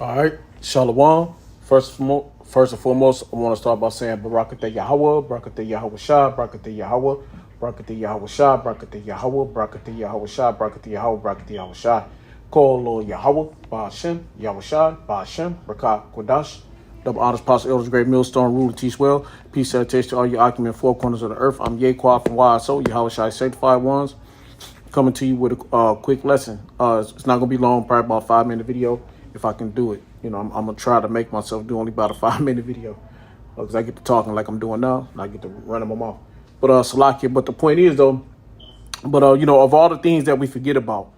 All right, Shalom. First and foremost, I want to start by saying Barakatah Yahweh, Barakatah Yahweh Shah, Barakatah Yahweh, Barakatah Yahweh Shah, Barakatah Yahweh, Barakatah Yahweh Shah, Barakatah Yahweh, Barakatah Yahweh Shah. Call Lord Yahweh, Ba'ashem, Yahweh Shah, Ba'ashem, Barakat Kodash. Double honors, Apostle Elders, Great Millstone, rule and teach well. Peace, salutation to all you occupant four corners of the earth. I'm Yahweh from YSO, Yahweh Shai, sanctified ones, coming to you with a quick lesson. It's not going to be long, probably about a 5-minute video if I can do it. You know, I'm going to try to make myself do only about a 5-minute video because I get to talking like I'm doing now and I get to running my mouth. But Salakia, but the point is though, you know, of all the things that we forget about,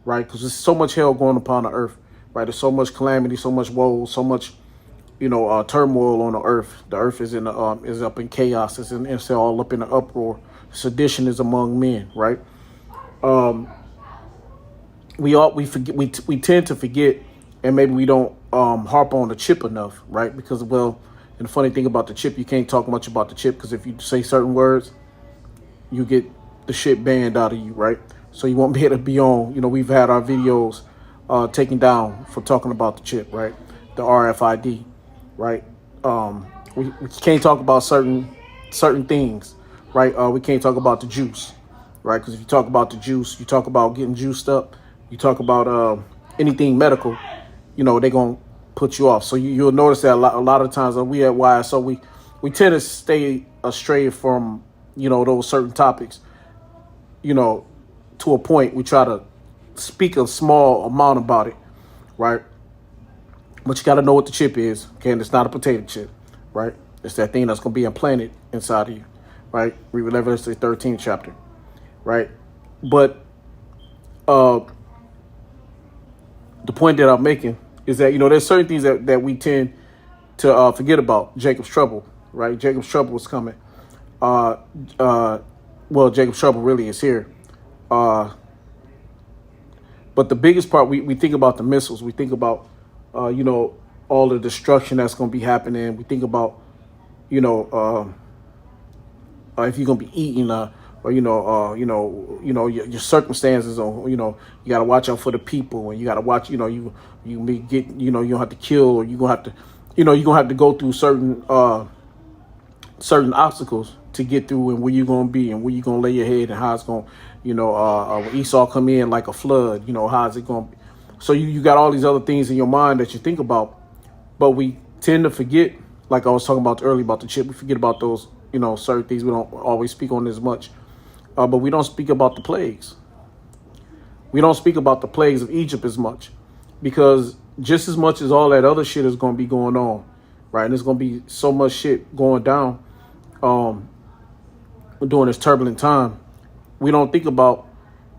right? Because there's so much hell going upon the earth, right? There's so much calamity, so much woe, so much, you know, turmoil on the earth. The earth is is up in chaos. It's all up in the uproar. Sedition is among men, right? We tend to forget, and maybe we don't harp on the chip enough, right? Because, well, and the funny thing about the chip, you can't talk much about the chip because if you say certain words, you get the shit banned out of you, right? So you won't be able to be on. You know, we've had our videos taken down for talking about the chip, right? The RFID, right? We can't talk about certain things, right? We can't talk about the juice, right? Because if you talk about the juice, you talk about getting juiced up, you talk about anything medical, you know, they're going to put you off. So you'll notice that a lot of times we at YSO, we tend to stay astray from, you know, those certain topics, you know, to a point. We try to speak a small amount about it, right? But you got to know what the chip is, okay? And it's not a potato chip, right? It's that thing that's going to be implanted inside of you, right? Read Revelation 13th chapter, right? But the point that I'm making is that, you know, there's certain things that we tend to forget about. Jacob's trouble, right? Jacob's trouble is coming. Well, Jacob's trouble really is here. But the biggest part, we think about the missiles. We think about, you know, all the destruction that's going to be happening. We think about, you know, if you're going to be eating, or your circumstances, or you know, you got to watch out for the people, and you got to watch, you know, you be get, you know, you don't have to kill, or you're gonna have to, you know, you're gonna have to go through certain obstacles to get through, and where you're gonna be, and where you're gonna lay your head, and how it's gonna, you know, when Esau come in like a flood, you know, how is it gonna be? So you got all these other things in your mind that you think about, but we tend to forget, like I was talking about earlier about the chip. We forget about those, you know, certain things. We don't always speak on as much. But we don't speak about the plagues. We don't speak about the plagues of Egypt as much, because just as much as all that other shit is going to be going on, right? And there's going to be so much shit going down during this turbulent time. We don't think about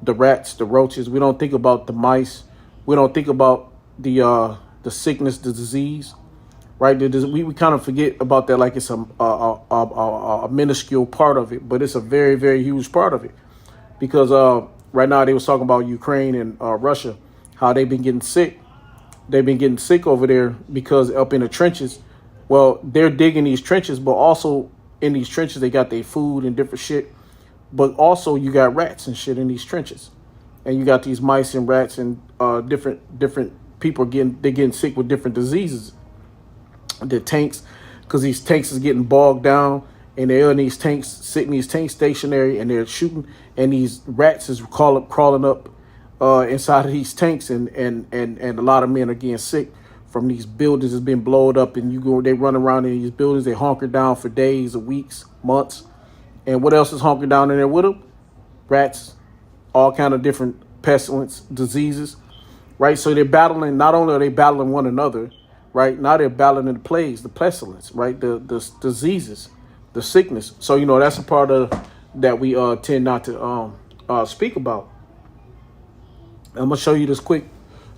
the rats, the roaches. We don't think about the mice. We don't think about the sickness, the disease, right? We kind of forget about that like it's a minuscule part of it, but it's a very, very huge part of it. Because right now they was talking about Ukraine and Russia, how they've been getting sick. They've been getting sick over there because up in the trenches, well, they're digging these trenches, but also in these trenches they got their food and different shit. But also you got rats and shit in these trenches. And you got these mice and rats and different people getting sick with different diseases. The tanks, because these tanks is getting bogged down, and they're in these tanks, sitting in these tanks stationary, and they're shooting, and these rats is crawling up inside of these tanks, and a lot of men are getting sick from these buildings that's been blown up, and they run around in these buildings, they hunker down for days or weeks, months, and what else is hunkered down in there with them? Rats, all kind of different pestilence, diseases, right? So they're battling. Not only are they battling one another, right? Now they're battling the plagues, the pestilence, right? The diseases, the sickness. So, you know, that's a part of that we tend not to speak about. I'm gonna show you this quick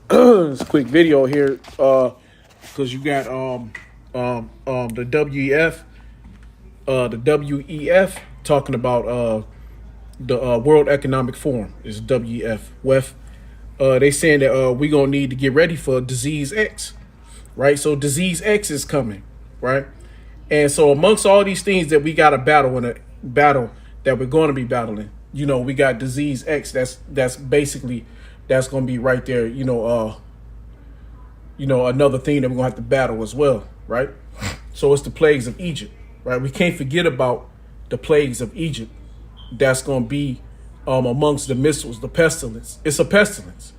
video here because you got the WEF talking about the World Economic Forum. Is WEF. They saying that we're gonna need to get ready for disease X. Right, so disease X is coming, right? And so amongst all these things that we got to battle that we're going to be battling, you know, we got disease X. That's basically, that's going to be right there, you know, another thing that we're gonna have to battle as well, right? So it's the plagues of Egypt, right? We can't forget about the plagues of Egypt. That's gonna be amongst the missiles, the pestilence. It's a pestilence.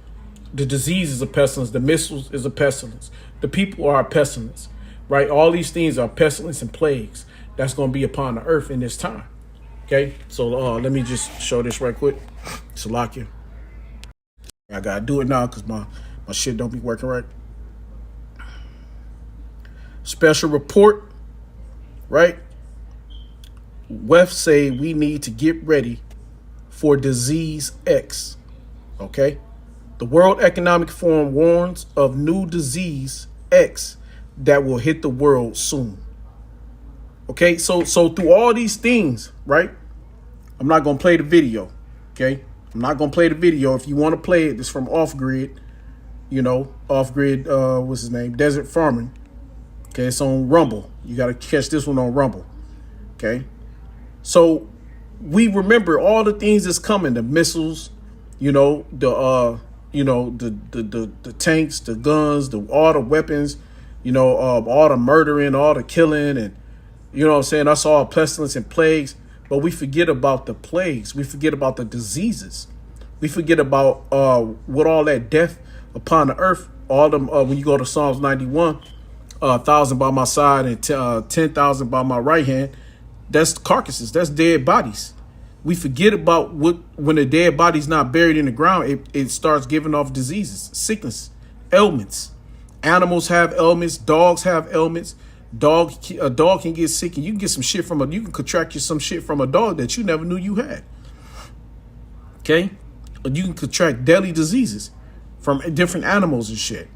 The disease is a pestilence. The missiles is a pestilence. The people are a pestilence, right? All these things are pestilence and plagues that's going to be upon the earth in this time. Okay, so let me just show this right quick. Salakia. I gotta do it now because my shit don't be working right. Special report, right? WEF say we need to get ready for disease X. Okay. The World Economic Forum warns of new disease X that will hit the world soon. Okay, so through all these things, right? I'm not gonna play the video. Okay, I'm not gonna play the video. If you want to play it, it's from Off Grid. Off Grid. What's his name? Desert Farming. Okay, it's on Rumble. You gotta catch this one on Rumble. Okay, so we remember all the things that's coming. The missiles. The tanks, the guns, all the weapons, all the murdering, all the killing, and what I'm saying? That's all pestilence and plagues. But we forget about the plagues. We forget about the diseases. We forget about what all that death upon the earth. All them when you go to Psalms 91, 1,000 by my side and 10,000 by my right hand. That's carcasses. That's dead bodies. We forget about when a dead body's not buried in the ground, it starts giving off diseases, sickness, ailments. Animals have ailments. Dogs have ailments. A dog can get sick, and you can get some shit you can contract some shit from a dog that you never knew you had. Okay, you can contract deadly diseases from different animals and shit.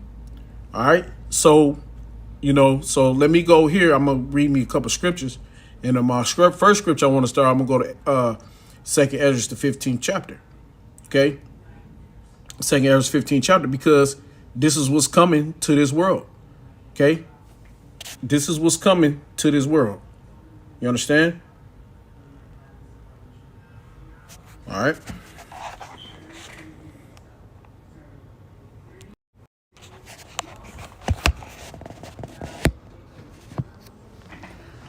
All right, so let me go here. I'm gonna read me a couple scriptures, and in my first scripture I want to start. I'm gonna go to 2nd Ezra, the 15th chapter. Okay. 2nd Ezra, 15th chapter, because this is what's coming to this world. Okay. This is what's coming to this world. You understand? All right.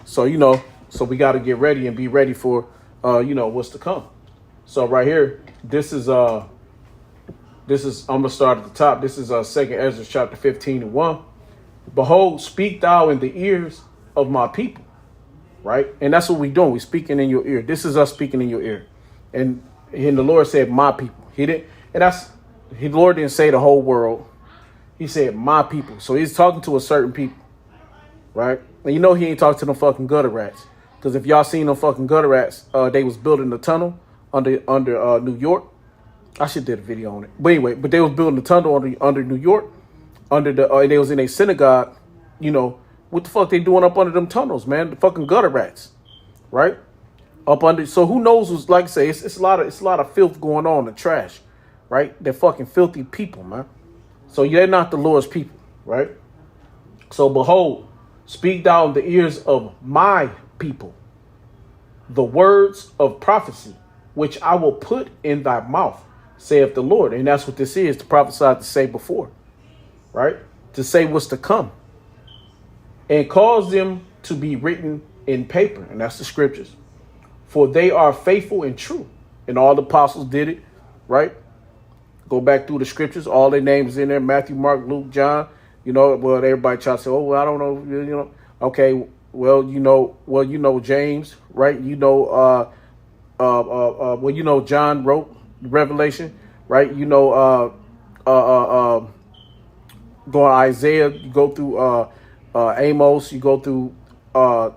So, so we got to get ready and be ready for what's to come. So right here, this is I'm gonna start at the top. This is 2nd Ezra chapter 15 and 1. Behold, speak thou in the ears of my people, right? And that's what we're doing. We're speaking in your ear. This is us speaking in your ear. And the Lord said, my people. The Lord didn't say the whole world. He said, my people. So he's talking to a certain people, right? And he ain't talking to them fucking gutter rats. Because if y'all seen them fucking gutter rats, they was building a tunnel under New York. I should did a video on it. But anyway, they was building a tunnel under New York. And they was in a synagogue. What the fuck they doing up under them tunnels, man? The fucking gutter rats, right? Up under. So who knows what's, like I say, it's a lot of filth going on, the trash, right? They're fucking filthy people, man. So they're not the Lord's people, right? So behold, speak thou in the ears of my people the words of prophecy, which I will put in thy mouth, saith the Lord. And that's what this is, to prophesy, to say before, right? To say what's to come. And cause them to be written in paper. And that's the scriptures. For they are faithful and true. And all the apostles did it, right? Go back through the scriptures. All their names in there. Matthew, Mark, Luke, John. Well, everybody try to say, oh, well, I don't know. Okay, well, James, right? John wrote Revelation, right? Go on Isaiah, you go through Amos, you go through all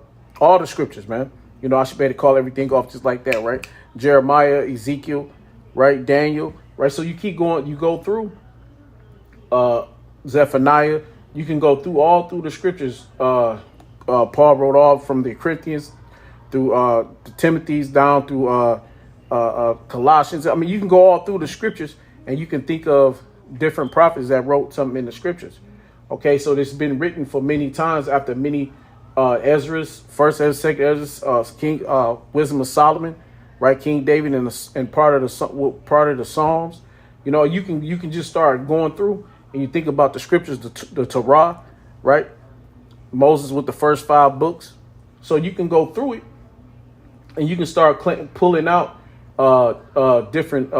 the scriptures, man. I should better call everything off just like that, right? Jeremiah, Ezekiel, right? Daniel, right? So you keep going, you go through Zephaniah, you can go through all through the scriptures. Paul wrote all from the Corinthians through the Timothy's down through Colossians. I mean, you can go all through the scriptures and you can think of different prophets that wrote something in the scriptures. Okay, so this has been written for many times after many Ezra's, first Ezra, second Ezra, King Wisdom of Solomon, right? King David and part of the Psalms. You can just start going through and you think about the scriptures, the Torah, right? Moses with the first 5 books. So you can go through it and you can start pulling out different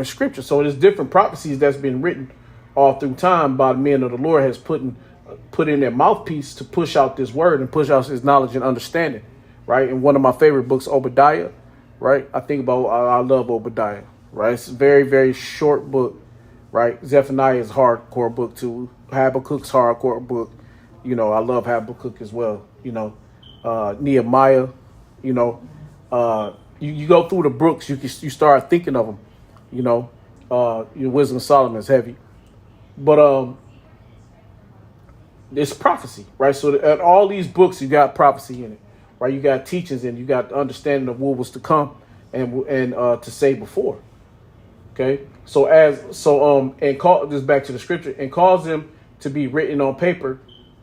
scriptures. So there's different prophecies that's been written all through time by the men of the Lord has put in their mouthpiece to push out this word and push out his knowledge and understanding, right? And one of my favorite books, Obadiah, right? I love Obadiah, right? It's a very, very short book, right? Zephaniah is a hardcore book too. Habakkuk's hardcore book. You know, I love Habakkuk as well. You know, Nehemiah, you know, you go through the books, you start thinking of them, you know, your Wisdom of Solomon is heavy, but it's prophecy, right? So at all these books, you got prophecy in it, right? You got teachings and you got the understanding of what was to come and to say before. Okay, and call this back to the scripture and cause them to be written on paper,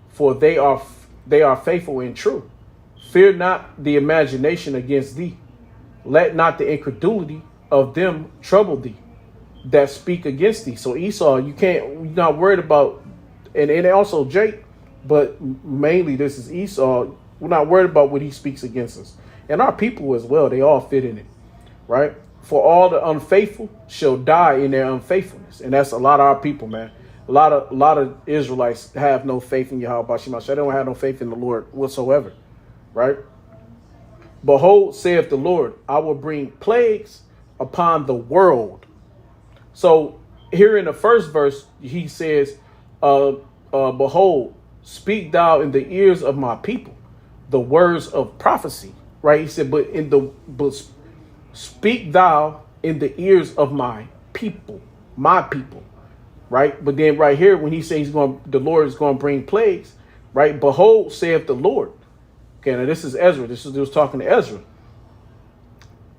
for they are faithful and true. Fear not the imagination against thee. Let not the incredulity of them trouble thee that speak against thee. So Esau, you're not worried about, and also Jake, but mainly this is Esau. We're not worried about what he speaks against us. And our people as well, they all fit in it, right? For all the unfaithful shall die in their unfaithfulness. And that's a lot of our people, man. A lot of Israelites have no faith in Yahweh Shema. They don't have no faith in the Lord whatsoever, right? Behold, saith the Lord, I will bring plagues upon the world. So here in the first verse, he says, behold, speak thou in the ears of my people the words of prophecy, right? He said, but speak thou in the ears of my people, right? But then right here, when he says the Lord is going to bring plagues, right? Behold, saith the Lord. Okay, now this is Ezra. This was talking to Ezra.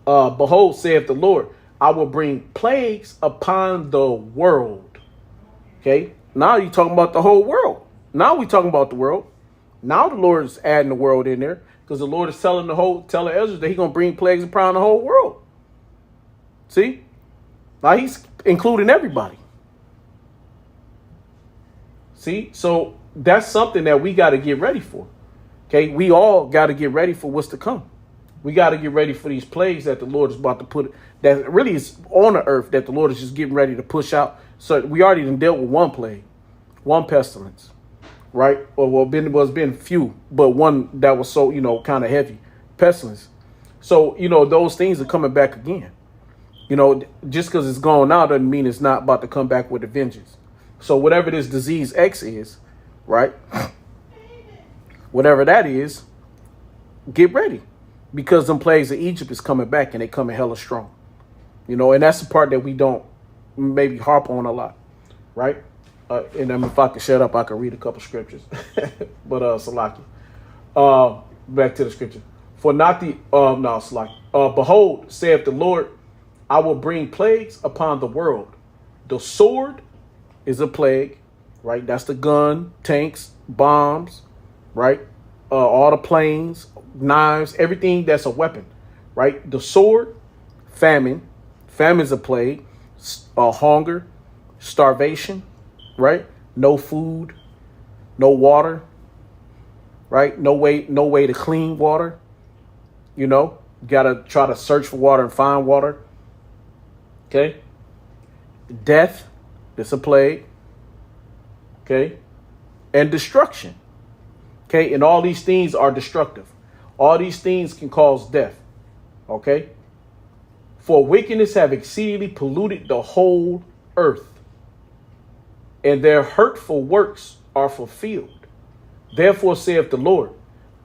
Behold, saith the Lord, I will bring plagues upon the world. Okay, now you're talking about the whole world. Now we're talking about the world. Now the Lord is adding the world in there because the Lord is telling Ezra that he's going to bring plagues upon the whole world. See? Now he's including everybody. See? So that's something that we got to get ready for. Okay? We all got to get ready for what's to come. We got to get ready for these plagues that the Lord is about to put, that really is on the earth, that the Lord is just getting ready to push out. So we already done dealt with one plague, one pestilence, right? It's been few, but one that was so, kind of heavy, pestilence. So, those things are coming back again. Just because it's gone now doesn't mean it's not about to come back with a vengeance. So whatever this disease X is, right? Whatever that is, get ready. Because them plagues of Egypt is coming back and they coming hella strong. And that's the part that we don't maybe harp on a lot, right? And then if I could shut up, I could read a couple scriptures. But Salaki. Back to the scripture. For not the Salaki. Behold, saith the Lord, I will bring plagues upon the world. The sword is a plague, right? That's the gun, tanks, bombs, right? All the planes, knives, everything that's a weapon, right? The sword, famine. Famine is a plague. Hunger, starvation, right? No food, no water, right? No way to clean water. You gotta try to search for water and find water. Okay. Death, it's a plague. Okay. And destruction. Okay. And all these things are destructive. All these things can cause death. Okay. For wickedness have exceedingly polluted the whole earth, and their hurtful works are fulfilled. Therefore saith the Lord,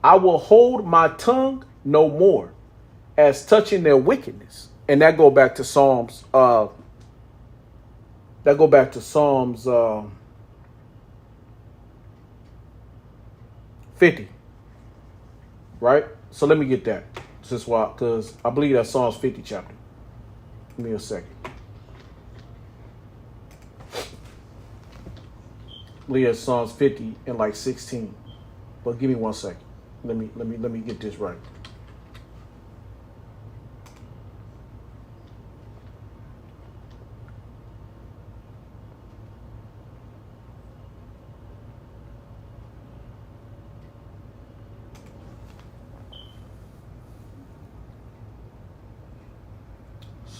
I will hold my tongue no more as touching their wickedness. And that go back to Psalms. 50. Right? So let me get that. Because I believe that's Psalms 50 chapter. Give me a second. I believe that's Psalms 50 and like 16. But give me 1 second. Let me get this right.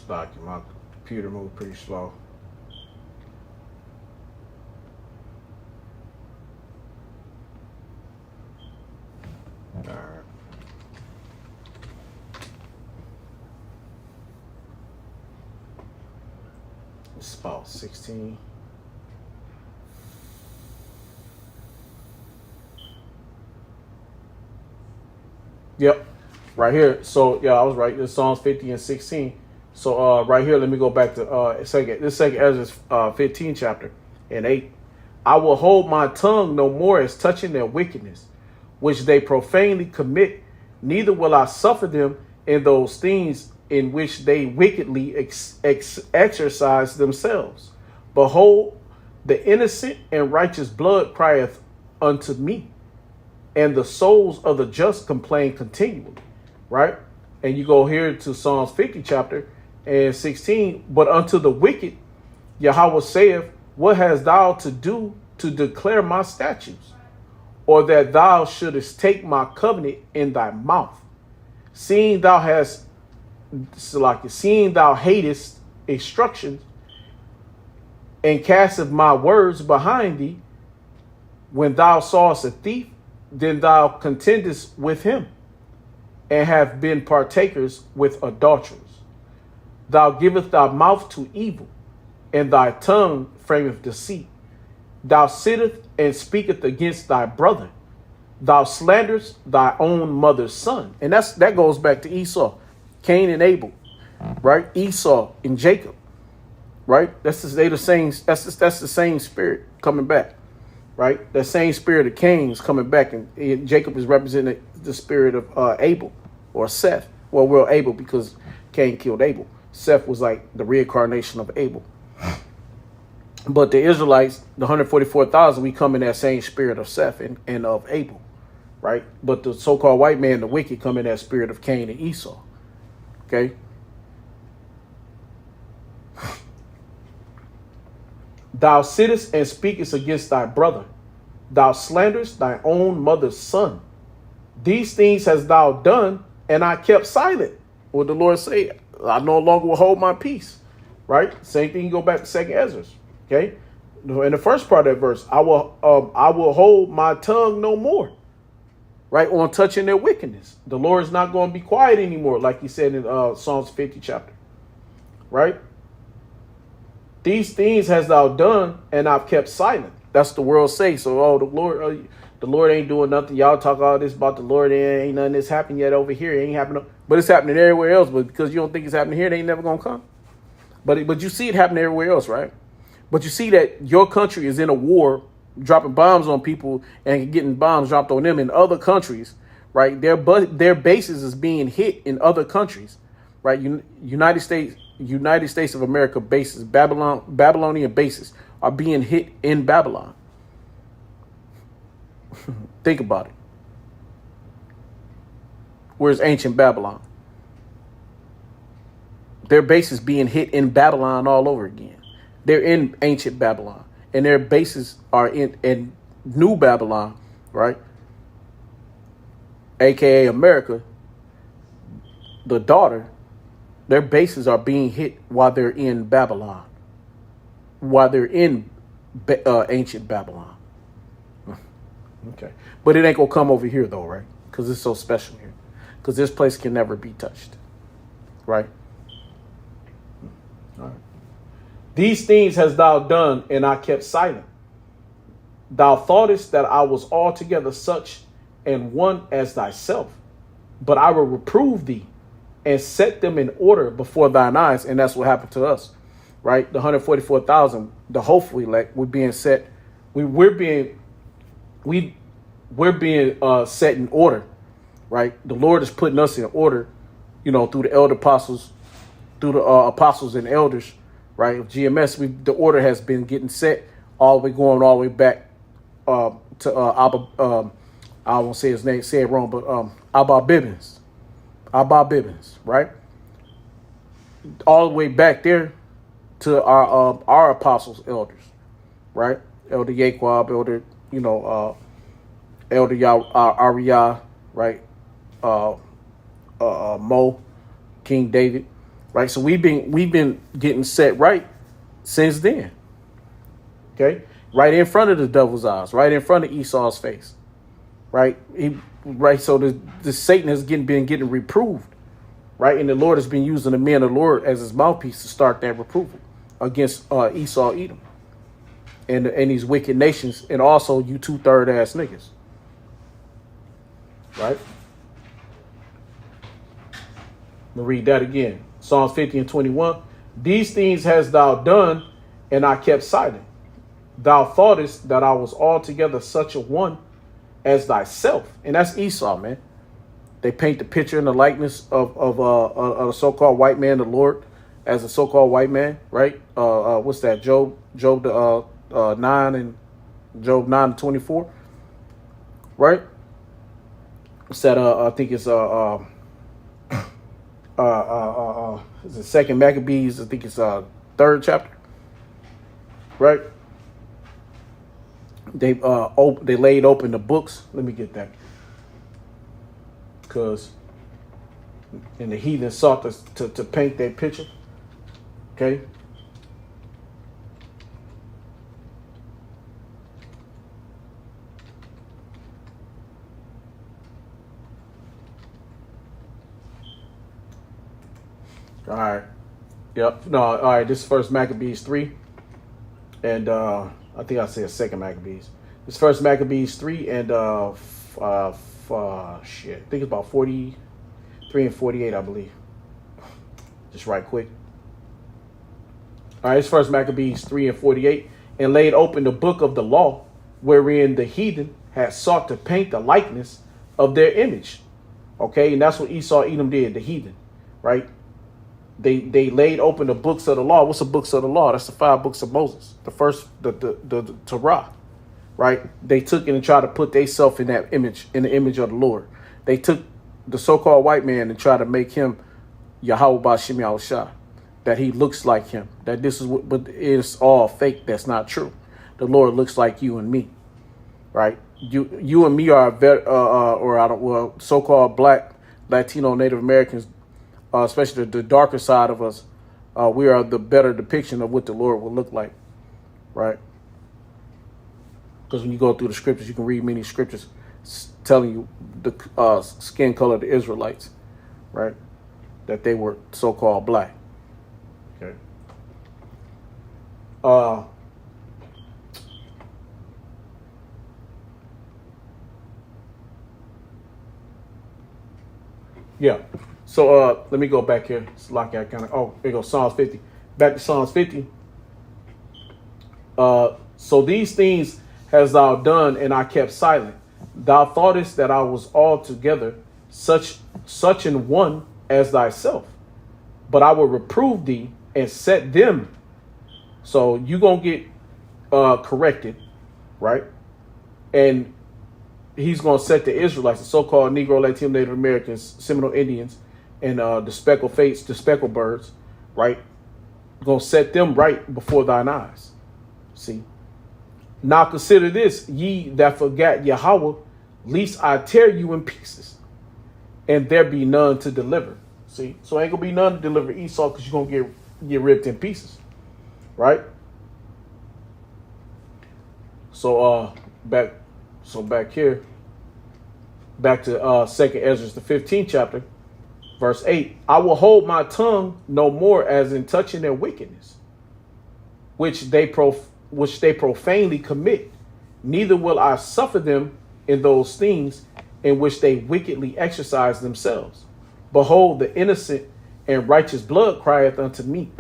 Stocky. My computer moved pretty slow. All right. It's about 16. Yep, right here. So yeah, I was right. This Psalms 50 and 16. So right here, let me go back to second Ezra 15 chapter and 8. I will hold my tongue no more as touching their wickedness, which they profanely commit. Neither will I suffer them in those things in which they wickedly exercise themselves. Behold, the innocent and righteous blood crieth unto me, and the souls of the just complain continually. Right? And you go here to Psalms 50 chapter and 16. But unto the wicked, Yahweh saith, what hast thou to do to declare my statutes? Or that thou shouldest take my covenant in thy mouth? Seeing thou hatest instructions, and casteth my words behind thee. When thou sawest a thief, then thou contendest with him, and have been partakers with adulterers. Thou givest thy mouth to evil, and thy tongue frameth deceit. Thou sittest and speakest against thy brother. Thou slanderest thy own mother's son. And that goes back to Esau, Cain and Abel, right? Esau and Jacob, right? That's the same spirit coming back, right? That same spirit of Cain is coming back, and Jacob is representing the spirit of Abel or Seth. Well, we're Abel because Cain killed Abel. Seth was like the reincarnation of Abel. But the Israelites, the 144,000, we come in that same spirit of Seth and of Abel, right? But the so-called white man, the wicked, come in that spirit of Cain and Esau, okay? Thou sittest and speakest against thy brother. Thou slanderest thy own mother's son. These things hast thou done, and I kept silent. What the Lord say, I no longer will hold my peace, right? Same thing, you go back to 2 Ezra. Okay, in the first part of that verse, I will hold my tongue no more, right, on touching their wickedness. The Lord is not going to be quiet anymore, like he said in Psalms 50 chapter, right? These things hast thou done, and I've kept silent. That's the world say. So, the Lord ain't doing nothing. Y'all talk all this about the Lord. Ain't nothing that's happened yet over here. It ain't happening, but it's happening everywhere else. But because you don't think it's happening here, they ain't never gonna come. But you see it happening everywhere else, right? But you see that your country is in a war, dropping bombs on people and getting bombs dropped on them in other countries, right? Their bases is being hit in other countries, right? United States of America bases, Babylonian bases are being hit in Babylon. Think about it. Where's ancient Babylon? Their bases being hit in Babylon all over again. They're in ancient Babylon, and their bases are in New Babylon, right? AKA America, the daughter. Their bases are being hit while they're in Babylon, while they're in ancient Babylon. Okay, but it ain't gonna come over here though, right? Because it's so special here. Because this place can never be touched, right? All right. These things hast thou done, and I kept silent. Thou thoughtest that I was altogether such and one as thyself, but I will reprove thee and set them in order before thine eyes. And that's what happened to us, right? The 144,000, the hopeful elect, we're being set. We're being set in order, right? The Lord is putting us in order, through the elder apostles, through the apostles and elders. Right, of GMS, the order has been getting set all the way back to Abba. I won't say his name, say it wrong, but Abba Bibbins, right? All the way back there to our apostles, elders, right? Elder Yaquab, Elder, Elder Ariah, right? Mo, King David, right? So we've been getting set right since then. Okay, right in front of the devil's eyes, right in front of Esau's face, right? So the Satan has been getting reproved, right? And the Lord has been using the men of the Lord as his mouthpiece to start that reproval against Esau, Edom, and these wicked nations, and also you two third ass niggas, right? I'm gonna read that again. Psalms 50 and 21. These things hast thou done, and I kept silent. Thou thoughtest that I was altogether such a one as thyself. And that's Esau, man. They paint the picture and the likeness of a so-called white man, the Lord, as a so-called white man, right? What's that? Job 9 and Job 9 and 24, right? It's that I think it's is it Second Maccabees? I think it's third chapter, right? They laid open the books. Let me get that, because and the heathen sought to paint that picture. Okay. All right. Yep. No. All right. This is First Maccabees 3, and I think I said Second Maccabees. This First Maccabees 3 and shit. I think it's about 43 and 48, I believe. Just right quick. All right. It's First Maccabees 3 and 48, and laid open the book of the law, wherein the heathen had sought to paint the likeness of their image. Okay, and that's what Esau, Edom did. The heathen, right? They laid open the books of the law. What's the books of the law? That's the 5 books of Moses. The first, the Torah, right? They took it and tried to put themselves in that image, in the image of the Lord. They took the so-called white man and tried to make him Yahweh Ba'Shem Yahushua, that he looks like him. That this is what, but it's all fake. That's not true. The Lord looks like you and me, right? You and me are so-called Black, Latino, Native Americans. Especially the darker side of us, we are the better depiction of what the Lord will look like, right? Because when you go through the scriptures, you can read many scriptures telling you the skin color of the Israelites, right? That they were so-called black. Okay. Yeah. So let me go back here. It's like I kind of, here goes Psalms 50. Back to Psalms 50. So these things hast thou done, and I kept silent. Thou thoughtest that I was altogether such an one as thyself. But I will reprove thee and set them. So you gonna get corrected, right? And he's gonna set the Israelites, the so-called Negro, Latino, Native Americans, Seminole Indians, and the speckled fates, the speckled birds, right? Gonna set them right before thine eyes. See? Now consider this, ye that forgot Yahweh, lest I tear you in pieces, and there be none to deliver. See? So ain't gonna be none to deliver Esau, because you're gonna get ripped in pieces. Right? So back here, back to Second Ezra, the 15th chapter. Verse 8, I will hold my tongue no more as in touching their wickedness, which they profanely commit. Neither will I suffer them in those things in which they wickedly exercise themselves. Behold, the innocent and righteous blood crieth unto me,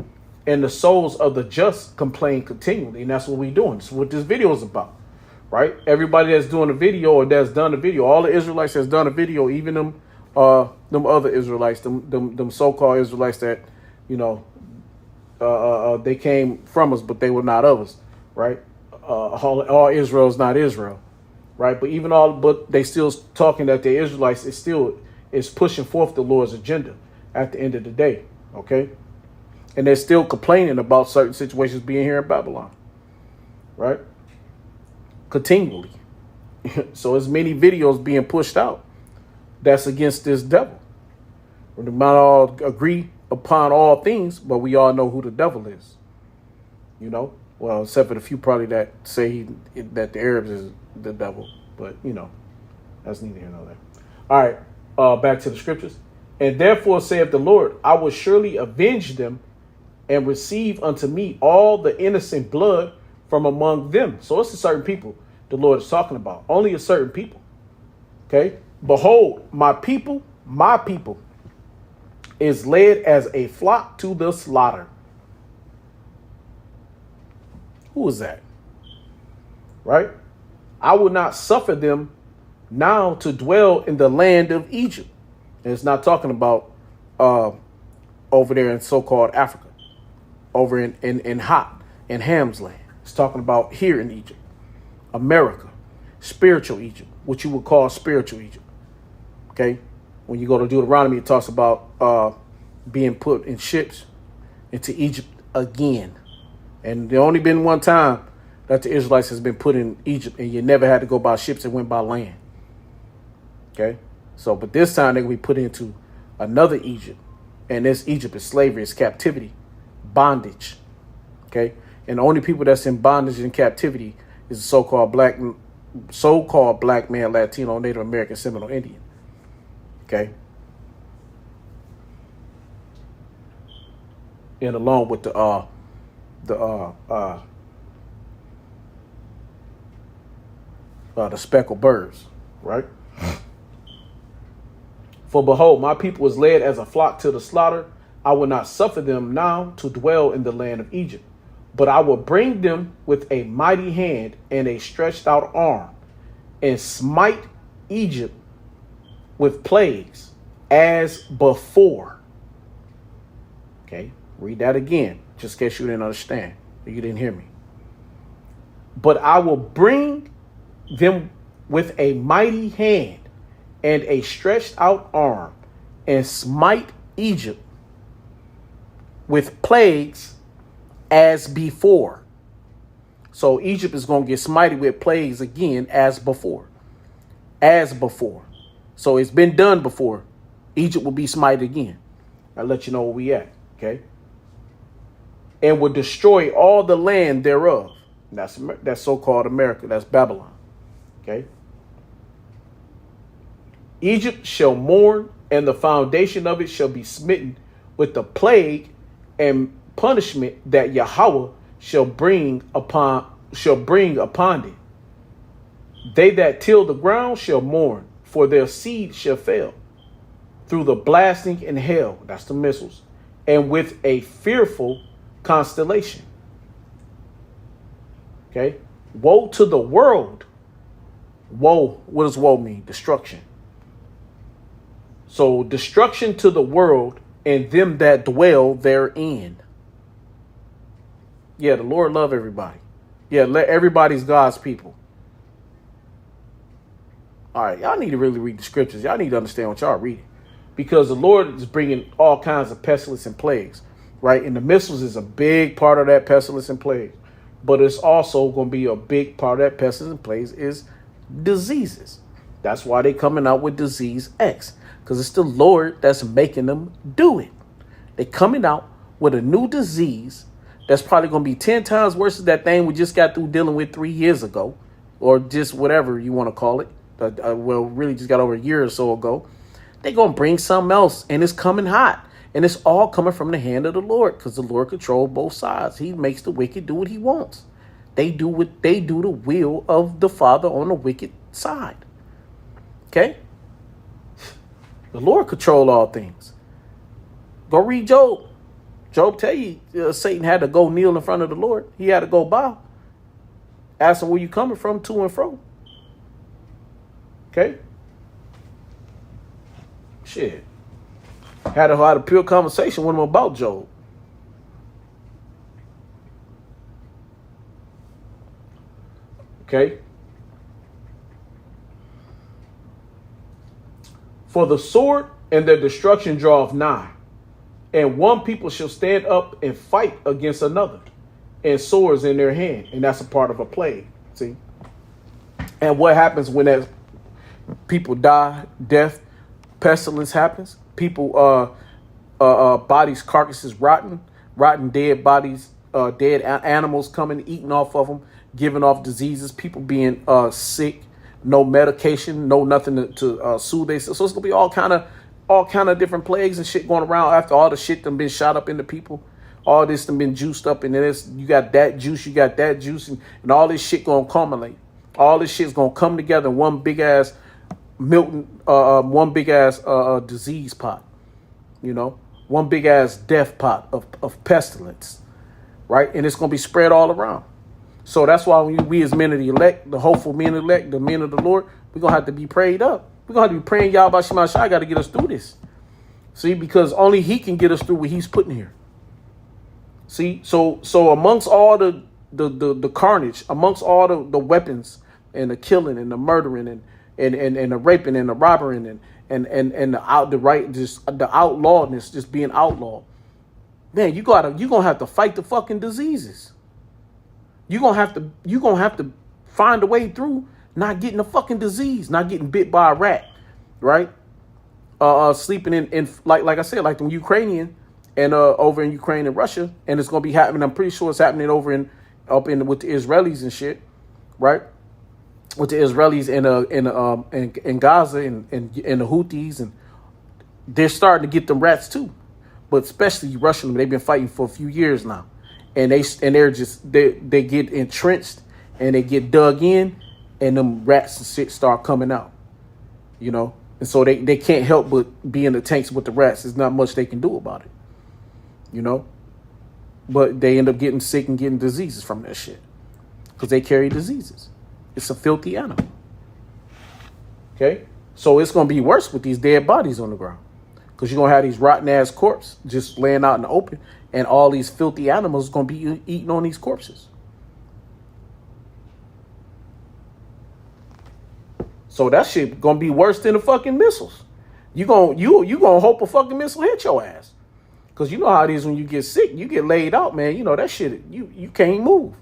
and the souls of the just complain continually. And that's what we're doing. That's what this video is about, right? Everybody that's doing a video or that's done a video, all the Israelites that's done a video, even them other Israelites, them so-called Israelites that, you know, they came from us, but they were not of us, right? All Israel is not Israel, right? But they still talking that they're Israelites. It's pushing forth the Lord's agenda at the end of the day, okay? And they're still complaining about certain situations being here in Babylon, right? Continually. So as many videos being pushed out that's against this devil. We might all agree upon all things, but we all know who the devil is. You know, well, except for the few probably that say that the Arabs is the devil, but you know, that's neither here nor there. All right, back to the scriptures. And therefore saith the Lord, I will surely avenge them and receive unto me all the innocent blood from among them. So it's a certain people the Lord is talking about. Only a certain people. Okay. Behold, my people is led as a flock to the slaughter. Who is that? Right? I will not suffer them now to dwell in the land of Egypt. And it's not talking about over there in so-called Africa, over in Ham's land. It's talking about here in Egypt, America, spiritual Egypt, what you would call spiritual Egypt. Okay, when you go to Deuteronomy, it talks about being put in ships into Egypt again. And there only been one time that the Israelites has been put in Egypt, and you never had to go by ships and went by land. Okay, so but this time they're gonna be put into another Egypt, and this Egypt is slavery, it's captivity, bondage. Okay, and the only people that's in bondage and captivity is the so-called black man, Latino, Native American, Seminole Indian. Okay, and along with the speckled birds, right? For behold, my people is led as a flock to the slaughter. I will not suffer them now to dwell in the land of Egypt, but I will bring them with a mighty hand and a stretched out arm, and smite Egypt with plagues as before. Okay, read that again, just in case you didn't understand or you didn't hear me. But I will bring them with a mighty hand and a stretched out arm, and smite Egypt with plagues as before. So Egypt is going to get smited with plagues again as before. As before. So it's been done before. Egypt will be smited again. I'll let you know where we at. Okay. And will destroy all the land thereof. That's so-called America. That's Babylon. Okay. Egypt shall mourn, and the foundation of it shall be smitten with the plague and punishment that Yahweh shall bring upon it. They that till the ground shall mourn, for their seed shall fail through the blasting in hell. That's the missiles. And with a fearful constellation. Okay. Woe to the world. Woe. What does woe mean? Destruction. So destruction to the world and them that dwell therein. Yeah, the Lord love everybody. Yeah, let everybody's God's people. All right, y'all need to really read the scriptures. Y'all need to understand what y'all reading. Because the Lord is bringing all kinds of pestilence and plagues, right? And the missiles is a big part of that pestilence and plagues. But it's also going to be a big part of that pestilence and plagues is diseases. That's why they're coming out with disease X. Because it's the Lord that's making them do it. They're coming out with a new disease that's probably going to be 10 times worse than that thing we just got through dealing with 3 years ago. Or just whatever you want to call it. Well, really just got over a year or so ago. They're going to bring something else. And it's coming hot. And it's all coming from the hand of the Lord. Because the Lord controls both sides. He makes the wicked do what he wants. They do the will of the Father on the wicked side. Okay? The Lord control all things. Go read Job. Job tell you Satan had to go kneel in front of the Lord. He had to go bow. Ask him where you coming from, to and fro. Okay? Shit. Had a pure conversation with him about Job. Okay? For the sword and their destruction draweth nigh, and one people shall stand up and fight against another, and swords in their hand. And that's a part of a plague. See? And what happens when that people die, death, pestilence happens? People bodies, carcasses rotten dead bodies, dead animals coming, eating off of them, giving off diseases, people being sick, no medication, no nothing to soothe themselves. So it's gonna be all kind of different plagues and shit going around after all the shit done been shot up into people. All this done been juiced up, and then you got that juice, and all this shit gonna culminate. All this shit's gonna come together in one big ass disease pot, one big ass death pot of pestilence, right? And it's gonna be spread all around. So that's why we as men of the elect, the hopeful men of the elect, the men of the Lord, we're gonna have to be prayed up. We're gonna have to be praying Yahweh Shema Shai got to get us through this. See, because only He can get us through what He's putting here. See, so amongst all the carnage, amongst all the weapons and the killing and the murdering and the raping and the robbing and the outlawedness, just being outlawed, man, you're gonna have to fight the fucking diseases. You're gonna have to find a way through not getting a fucking disease, not getting bit by a rat, right? Sleeping in like I said, like the Ukrainian and over in Ukraine and Russia, and it's gonna be happening. I'm pretty sure it's happening over with the Israelis and shit, right? With the Israelis in Gaza and the Houthis, and they're starting to get them rats too, but especially Russia. They've been fighting for a few years now, and they get entrenched and they get dug in, and them rats and shit start coming out, and so they can't help but be in the tanks with the rats. There's not much they can do about it, but they end up getting sick and getting diseases from that shit because they carry diseases. It's a filthy animal. Okay, so it's gonna be worse with these dead bodies on the ground, because you're gonna have these rotten ass corpses just laying out in the open, and all these filthy animals gonna be eating on these corpses. So that shit gonna be worse than the fucking missiles. You gonna hope a fucking missile hit your ass, because you know how it is when you get sick, you get laid out, man. That shit you can't move.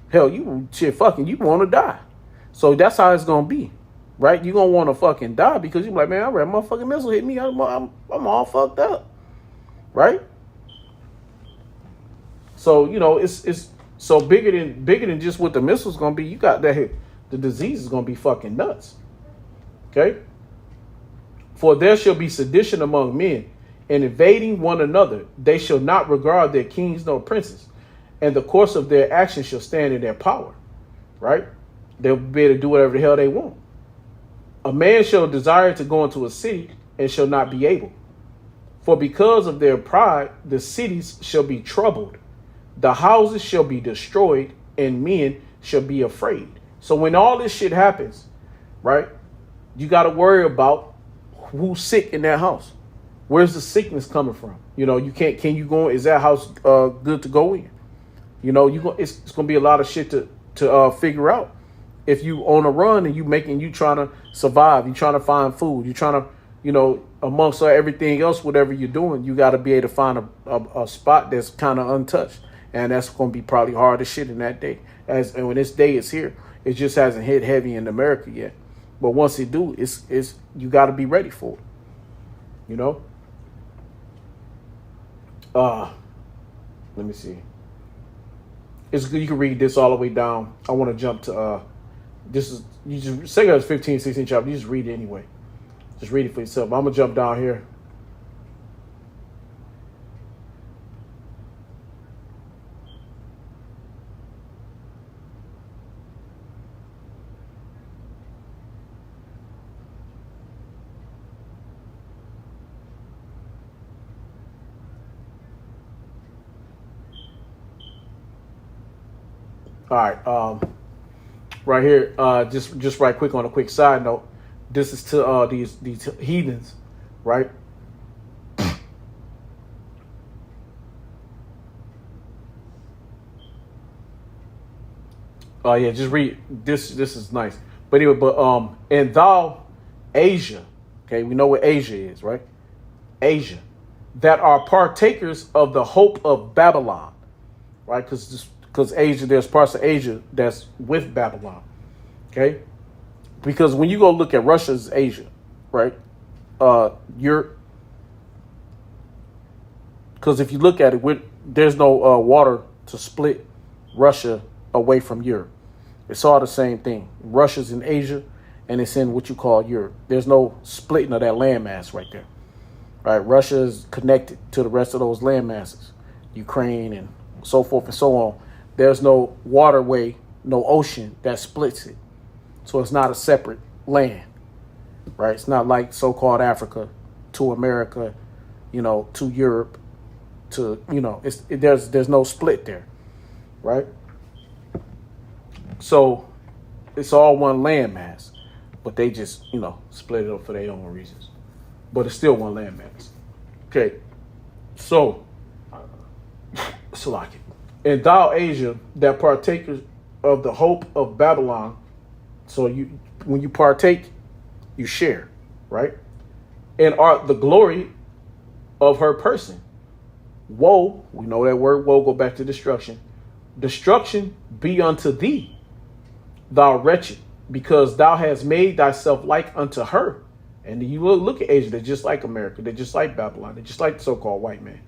Hell, you want to die. So that's how it's gonna be, right? You gonna want to fucking die because you're like, man, I read motherfucking missile hit me. I'm all fucked up, right? So it's so bigger than just what the missile's gonna be. You got that. The disease is gonna be fucking nuts. Okay. For there shall be sedition among men, and invading one another. They shall not regard their kings nor princes, and the course of their action shall stand in their power. Right? They'll be able to do whatever the hell they want. A man shall desire to go into a city and shall not be able. For because of their pride, the cities shall be troubled. The houses shall be destroyed, and men shall be afraid. So when all this shit happens, right, you got to worry about who's sick in that house. Where's the sickness coming from? Can you go? Is that house good to go in? It's gonna be a lot of shit to figure out. If you on a run and you trying to survive, you trying to find food, you trying to, amongst everything else, whatever you're doing, you got to be able to find a spot that's kind of untouched, and that's gonna be probably hard as shit in that day. And when this day is here, it just hasn't hit heavy in America yet. But once it do, it's you got to be ready for it. Let me see. It's good. You can read this all the way down. I want to jump to this is you just say it's 15, 16 chapter. You just read it anyway. Just read it for yourself. I'm gonna jump down here. All right, right here, just right quick on a quick side note. This is to these heathens, right? Yeah, just read this. This is nice. But anyway, and thou, Asia, okay, we know what Asia is, right? Asia, that are partakers of the hope of Babylon, right? Because Asia, there's parts of Asia that's with Babylon, okay? Because when you go look at Russia's Asia, right? Europe, Because if you look at it, there's no water to split Russia away from Europe. It's all the same thing. Russia's in Asia, and it's in what you call Europe. There's no splitting of that landmass right there. Right? Russia is connected to the rest of those landmasses, Ukraine and so forth and so on. There's no waterway, no ocean that splits it. So it's not a separate land. Right? It's not like so-called Africa to America, to Europe, to, there's no split there. Right? So it's all one landmass, but they just, split it up for their own reasons. But it's still one landmass. Okay. So, Salaki. And thou, Asia, that partakers of the hope of Babylon. So when you partake, you share, right? And art the glory of her person. Woe, we know that word woe, go back to destruction. Destruction be unto thee, thou wretched, because thou hast made thyself like unto her. And you look at Asia, they're just like America. They're just like Babylon. They're just like the so-called white man.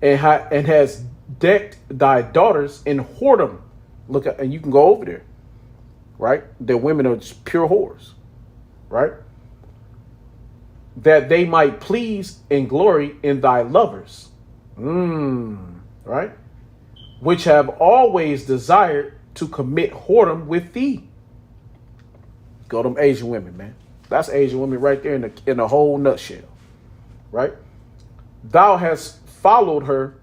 And has decked thy daughters in whoredom. Look at, and you can go over there, right? The women are just pure whores, right? That they might please and glory in thy lovers, right? Which have always desired to commit whoredom with thee. Go them Asian women, man. That's Asian women right there in a whole nutshell, right? Thou hast followed her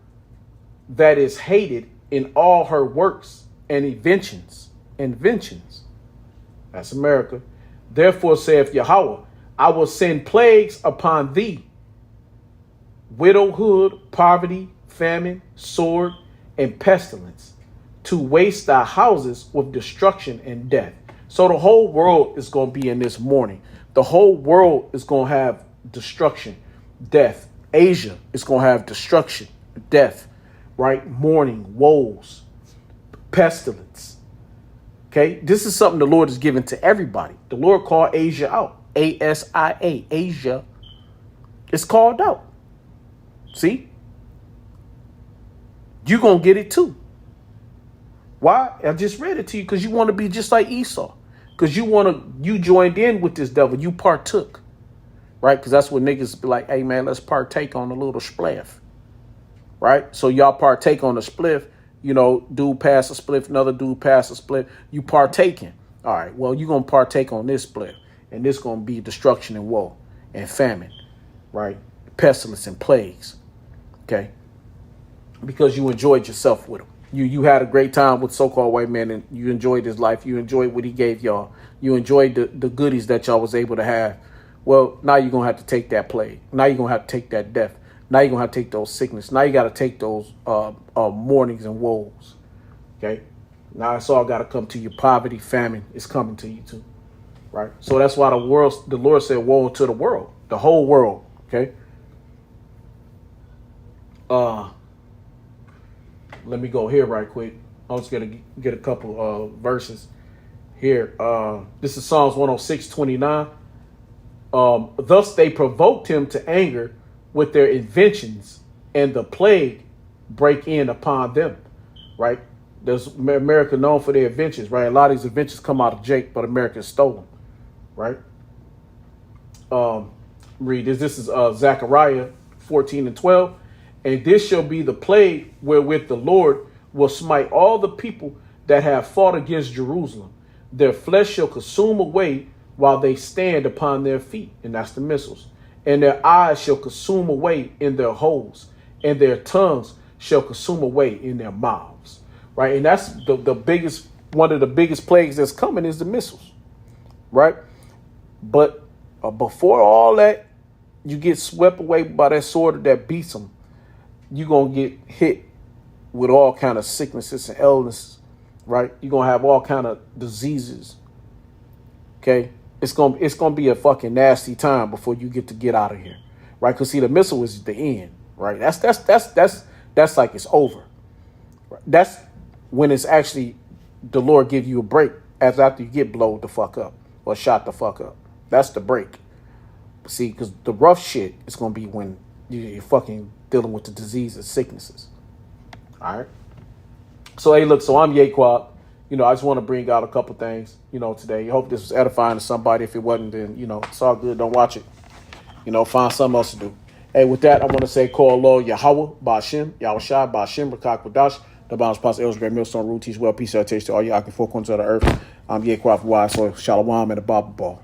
that is hated in all her works and inventions. That's America. Therefore saith Yahweh, I will send plagues upon thee, widowhood, poverty, famine, sword, and pestilence, to waste thy houses with destruction and death. So the whole world is going to be in this mourning. The whole world is going to have destruction, death. Asia is going to have destruction, death, right? Mourning, woes, pestilence. Okay, this is something the Lord is giving to everybody. The Lord called Asia out. ASIA, Asia. It's called out. See? You're going to get it too. Why? I just read it to you because you want to be just like Esau. Because you joined in with this devil. You partook. Right? Because that's what niggas be like, hey, man, let's partake on a little spliff. Right? So y'all partake on the spliff. Dude pass a spliff, another dude pass a spliff. You partaking. All right, well, you're going to partake on this spliff. And this going to be destruction and woe and famine. Right? Pestilence and plagues. Okay? Because you enjoyed yourself with him. You had a great time with so-called white man, and you enjoyed his life. You enjoyed what he gave y'all. You enjoyed the goodies that y'all was able to have. Well, now you're going to have to take that plague. Now you're going to have to take that death. Now you're going to have to take those sickness. Now you got to take those mournings and woes. Okay? Now it's all got to come to you. Poverty, famine is coming to you too. Right? So that's why the Lord said, woe to the world. The whole world. Okay? Let me go here right quick. I'm just going to get a couple verses here. This is Psalms 106:29. Thus they provoked him to anger with their inventions, and the plague break in upon them. Right? There's America known for their inventions, right? A lot of these inventions come out of Jake, but America stole them. Right? Read this. This is Zechariah 14:12. And this shall be the plague wherewith the Lord will smite all the people that have fought against Jerusalem. Their flesh shall consume away while they stand upon their feet. And that's the missiles. And their eyes shall consume away in their holes. And their tongues shall consume away in their mouths. Right? And that's the biggest, one of the biggest plagues that's coming is the missiles. Right? But before all that, you get swept away by that sword that beats them. You're going to get hit with all kind of sicknesses and illnesses, right? You're going to have all kind of diseases, okay? It's going to be a fucking nasty time before you get out of here, right? Because, see, the missile is the end, right? That's like it's over. That's when it's actually the Lord give you a break after you get blowed the fuck up or shot the fuck up. That's the break. See, because the rough shit is going to be when you fucking dealing with the disease and sicknesses. All right. So, hey, look, so I'm Yaquab. You know, I just want to bring out a couple things, you know, today. I hope this was edifying to somebody. If it wasn't, then, you know, it's all good. Don't watch it. You know, find something else to do. Hey, with that, I want to say, call Allah, Yahweh, Ba'ashem, Yahushai, Ba'ashem, Rakak, Wadash, the bounds, Pastor Els, Great Millstone, Rule, Teach Well, Peace, Salutation to all you out in four corners of the earth. I'm Yaquab, Wise, so Shalom, and the Bible Ball.